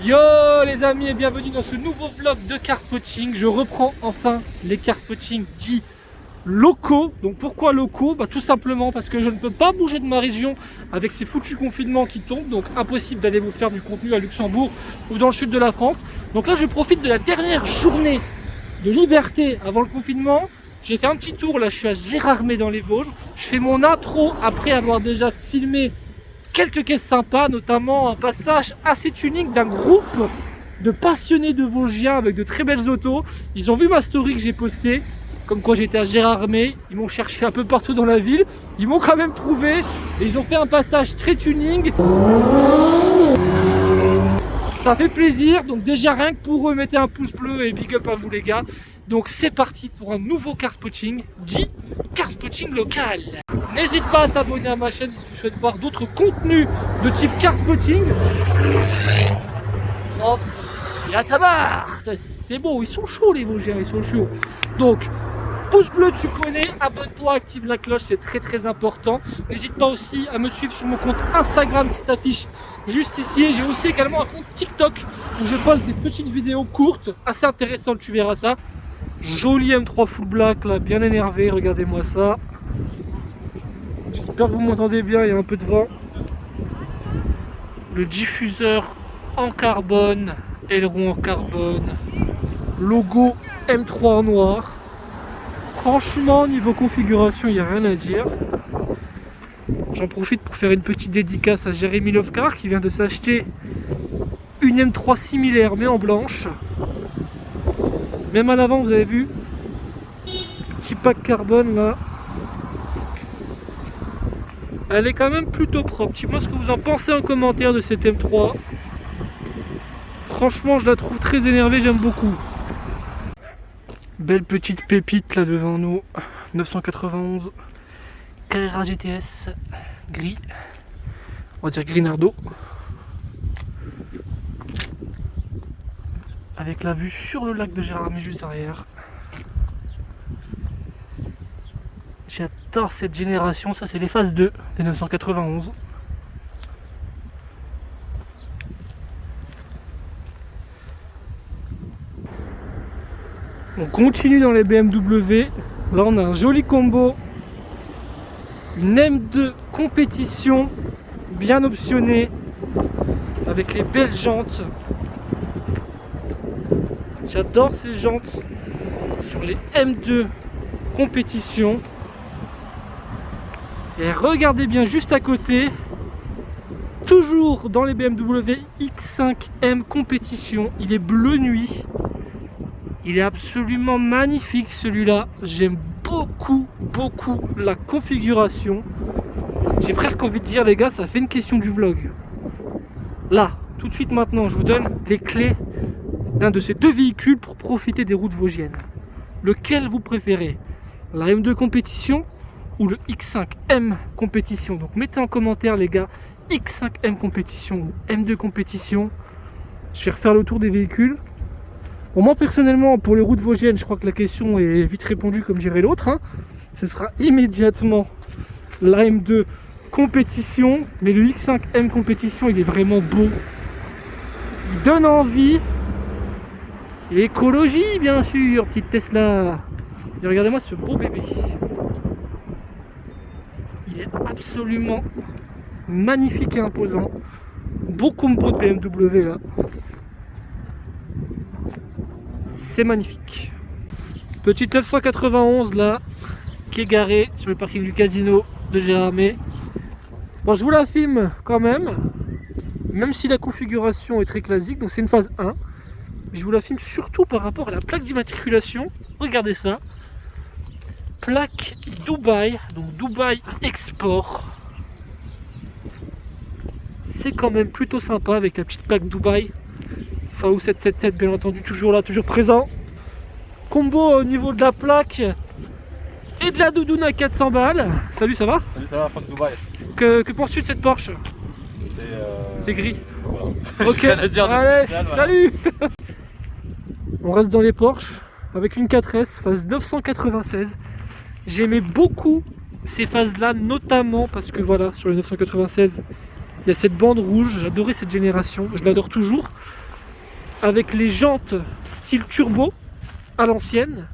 Yo les amis et bienvenue dans ce nouveau vlog de car spotting. Je reprends enfin les car spotting dits locaux. Donc pourquoi locaux? Tout simplement parce que je ne peux pas bouger de ma région avec ces foutus confinements qui tombent. Donc impossible d'aller vous faire du contenu à Luxembourg ou dans le sud de la France. Donc là je profite de la dernière journée de liberté avant le confinement. J'ai fait un petit tour, là je suis à Gérardmer dans les Vosges. Je fais mon intro après avoir déjà filmé quelques caisses sympas, notamment un passage assez unique d'un groupe de passionnés de Vosgiens avec de très belles autos. Ils ont vu ma story que j'ai postée, comme quoi j'étais à Gérardmer. Ils m'ont cherché un peu partout dans la ville. Ils m'ont quand même trouvé et ils ont fait un passage très tuning. Ça fait plaisir, donc déjà rien que pour eux, mettez un pouce bleu et big up à vous les gars. Donc c'est parti pour un nouveau car spotting, dit car spotting local. N'hésite pas à t'abonner à ma chaîne si tu souhaites voir d'autres contenus de type car spotting. Oh, et à ta barre, c'est beau, ils sont chauds les Vosgiens, ils sont chauds. Donc pouce bleu tu connais, abonne-toi, active la cloche, c'est très important. N'hésite pas aussi à me suivre sur mon compte Instagram qui s'affiche juste ici. J'ai aussi également un compte TikTok où je poste des petites vidéos courtes, assez intéressantes, tu verras ça. Joli M3 full black là, bien énervé, regardez-moi ça. J'espère que vous m'entendez bien, il y a un peu de vent. Le diffuseur en carbone, aileron en carbone, logo M3 en noir. Franchement, niveau configuration, il n'y a rien à dire. J'en profite pour faire une petite dédicace à Jérémy Lovcar qui vient de s'acheter une M3 similaire mais en blanche. Même à l'avant, vous avez vu, petit pack carbone là. Elle est quand même plutôt propre. Dites-moi ce que vous en pensez en commentaire de cette M3. Franchement, je la trouve très énervée, j'aime beaucoup. Belle petite pépite là devant nous. 991 Carrera GTS gris. On va dire gris Nardo. Avec la vue sur le lac de Gérardmer juste derrière. J'adore cette génération, ça c'est les phases 2 des 991. On continue dans les BMW. Là on a un joli combo. Une M2 compétition bien optionnée avec les belles jantes. J'adore ces jantes sur les M2 compétition. Et regardez bien juste à côté, toujours dans les BMW X5M compétition, il est bleu nuit. Il est absolument magnifique celui-là. J'aime beaucoup la configuration. J'ai presque envie de dire les gars, ça fait une question du vlog. Là, tout de suite maintenant, je vous donne les clés d'un de ces deux véhicules pour profiter des routes vosgiennes. Lequel vous préférez? La M2 compétition ou le X5M compétition? Donc mettez en commentaire les gars, X5M compétition ou M2 compétition. Je vais refaire le tour des véhicules. Bon, moi personnellement pour les routes vosgiennes, je crois que la question est vite répondue comme dirait l'autre. Ce sera immédiatement la M2 compétition. Mais le X5M compétition il est vraiment beau. Il donne envie. L'écologie bien sûr, petite Tesla. Et regardez-moi ce beau bébé. Il est absolument magnifique et imposant. Beau combo de BMW là. C'est magnifique. Petite 991 là, qui est garée sur le parking du casino de Gérardmer. Bon, je vous la filme quand même si la configuration est très classique. Donc c'est une phase 1. Je vous la filme surtout par rapport à la plaque d'immatriculation. Regardez ça. Plaque Dubaï, donc Dubaï Export. C'est quand même plutôt sympa avec la petite plaque Dubaï. FAO 777 bien entendu, toujours là, toujours présent. Combo au niveau de la plaque et de la doudoune à 400 balles. Salut, ça va? Salut, ça va, Franck Dubaï. Que penses-tu de cette Porsche? C'est gris. Voilà. Ok, allez, salut. On reste dans les Porsche avec une 4S phase 996. J'aimais beaucoup ces phases là, notamment parce que voilà, sur les 996 il y a cette bande rouge. J'adorais cette génération, je l'adore toujours. avec les jantes style turbo à l'ancienne.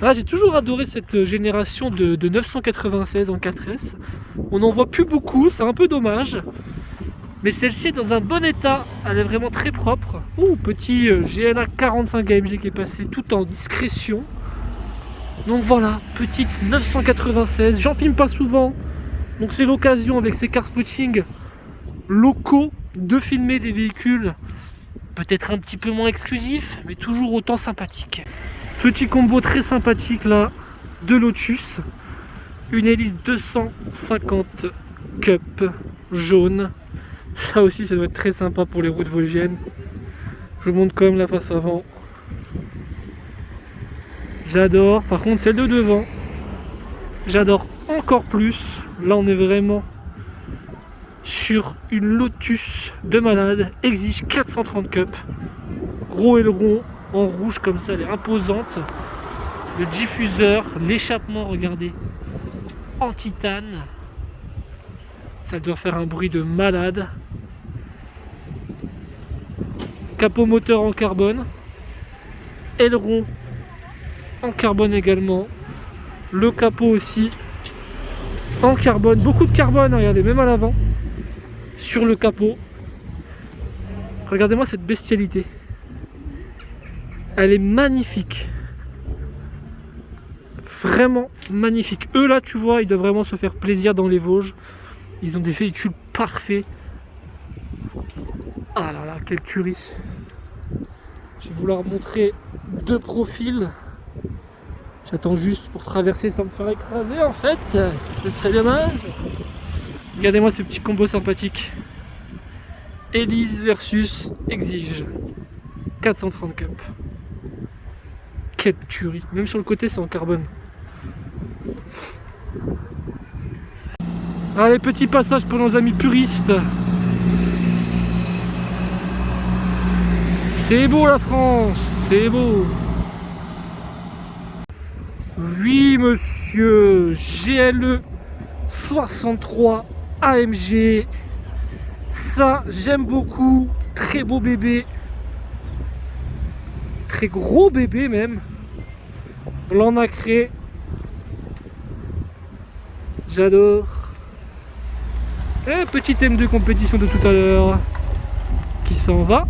Ah, j'ai toujours adoré cette génération de 996 en 4S. On n'en voit plus beaucoup, c'est un peu dommage. Mais celle-ci est dans un bon état, elle est vraiment très propre. Ouh, petit GLA 45 AMG qui est passé tout en discrétion. Donc voilà, petite 996, j'en filme pas souvent. Donc c'est l'occasion avec ces car spotting locaux de filmer des véhicules peut-être un petit peu moins exclusifs, mais toujours autant sympathiques. Petit combo très sympathique là de Lotus, une hélice 250 Cup jaune. Ça aussi ça doit être très sympa pour les routes vosgiennes. Je vous montre quand même la face avant. J'adore, par contre celle de devant, j'adore encore plus. Là on est vraiment sur une Lotus de malade, exige 430 Cup, gros aileron en rouge comme ça, elle est imposante. Le diffuseur, l'échappement, regardez, en titane, ça doit faire un bruit de malade. Capot moteur en carbone, aileron en carbone également, le capot aussi en carbone, beaucoup de carbone, regardez, même à l'avant, sur le capot. Regardez-moi cette bestialité. Elle est magnifique. Vraiment magnifique. Eux là, tu vois, ils doivent vraiment se faire plaisir dans les Vosges. Ils ont des véhicules parfaits. Ah là là, quelle tuerie. Je vais vous leur montrer deux profils. J'attends juste pour traverser sans me faire écraser en fait. Ce serait dommage. Regardez-moi ce petit combo sympathique. Hélice versus Exige. 430 Cup. Quelle tuerie. Même sur le côté c'est en carbone. Allez, petit passage pour nos amis puristes. C'est beau la France, c'est beau. Oui monsieur, GLE 63 AMG. Ça j'aime beaucoup. Très beau bébé. Très gros bébé même. Blanc nacré. J'adore. Et petit M2 compétition de tout à l'heure qui s'en va.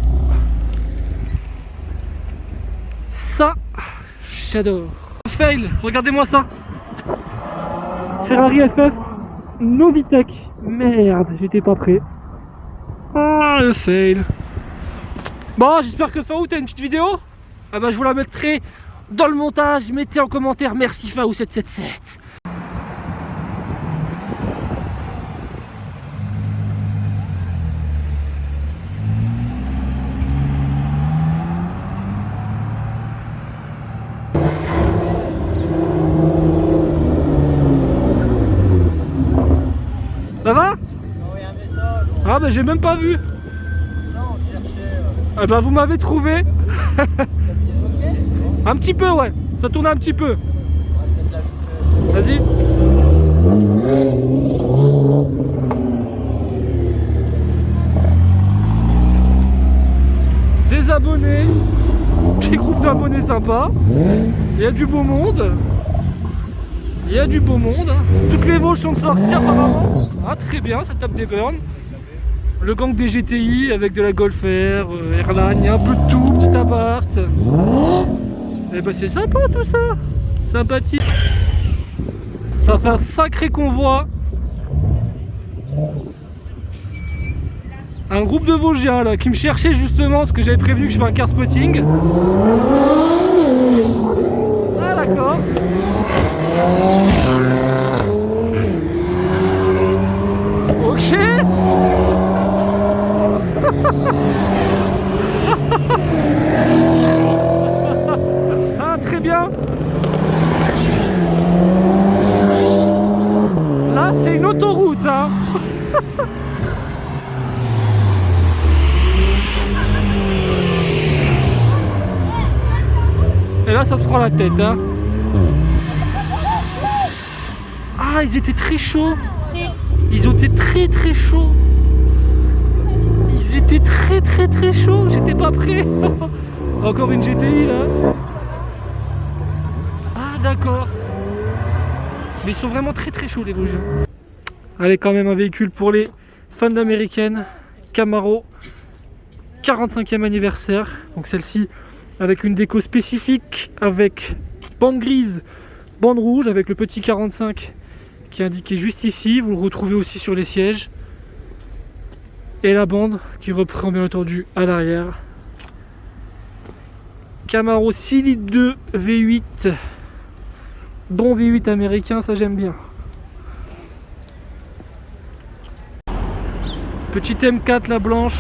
Ça, j'adore. Fail, regardez-moi ça. Ferrari FF Novitec. Merde, j'étais pas prêt. Ah, le fail. Bon, j'espère que Faou, t'as une petite vidéo. Ah bah je vous la mettrai dans le montage. Mettez en commentaire merci Faou 777. Ça va? Ah bah j'ai même pas vu. Non, on cherchait. Ah bah vous m'avez trouvé. Un petit peu ouais, ça tourne un petit peu. Vas-y. Des abonnés, petit groupe d'abonnés sympa. Il y a du beau monde. Il y a du beau monde. Toutes les Vosges sont de sortie apparemment. Ah très bien, ça tape des burns. Le gang des GTI avec de la Golf R, Airline, il y a un peu de tout, petit appart. Et bah c'est sympa tout ça. Sympathique. Ça fait un sacré convoi. Un groupe de Vosgiens là qui me cherchait justement parce que j'avais prévenu que je fais un car spotting. Ah d'accord. Ok. Ah très bien. Là c'est une autoroute hein. Et là ça se prend la tête hein. Ah ils étaient très chauds. Ils ont été très chauds. Ils étaient est très très très chaud, j'étais pas prêt. Encore une GTI là. Ah d'accord. Mais ils sont vraiment très très chauds les Vosgiens. Allez, quand même un véhicule pour les fans d'américaine. Camaro 45e anniversaire. Donc celle-ci avec une déco spécifique, avec bande grise, bande rouge, avec le petit 45 qui est indiqué juste ici. Vous le retrouvez aussi sur les sièges. Et la bande qui reprend bien entendu à l'arrière. Camaro 6 litres 2 V8. Bon V8 américain, ça j'aime bien. Petite M4 la blanche.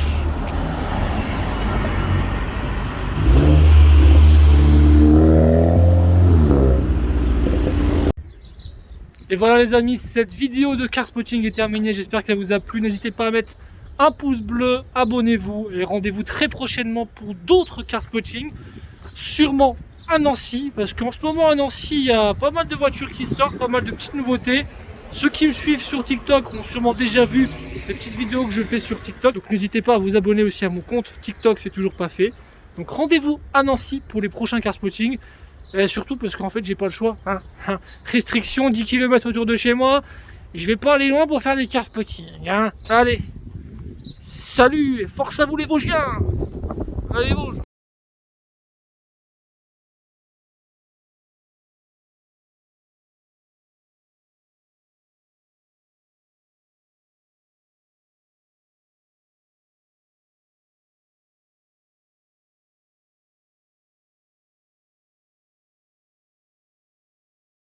Et voilà les amis, cette vidéo de car spotting est terminée. J'espère qu'elle vous a plu. N'hésitez pas à mettre un pouce bleu, abonnez-vous et rendez-vous très prochainement pour d'autres car spotting. Sûrement à Nancy, parce qu'en ce moment à Nancy, il y a pas mal de voitures qui sortent, pas mal de petites nouveautés. Ceux qui me suivent sur TikTok ont sûrement déjà vu les petites vidéos que je fais sur TikTok. Donc n'hésitez pas à vous abonner aussi à mon compte TikTok, c'est toujours pas fait. Donc rendez-vous à Nancy pour les prochains car spotting. Et surtout parce qu'en fait j'ai pas le choix. Restriction 10 km autour de chez moi. Je vais pas aller loin pour faire des car spotting. Allez, salut et force à vous les Vosgiens. Allez Vosges.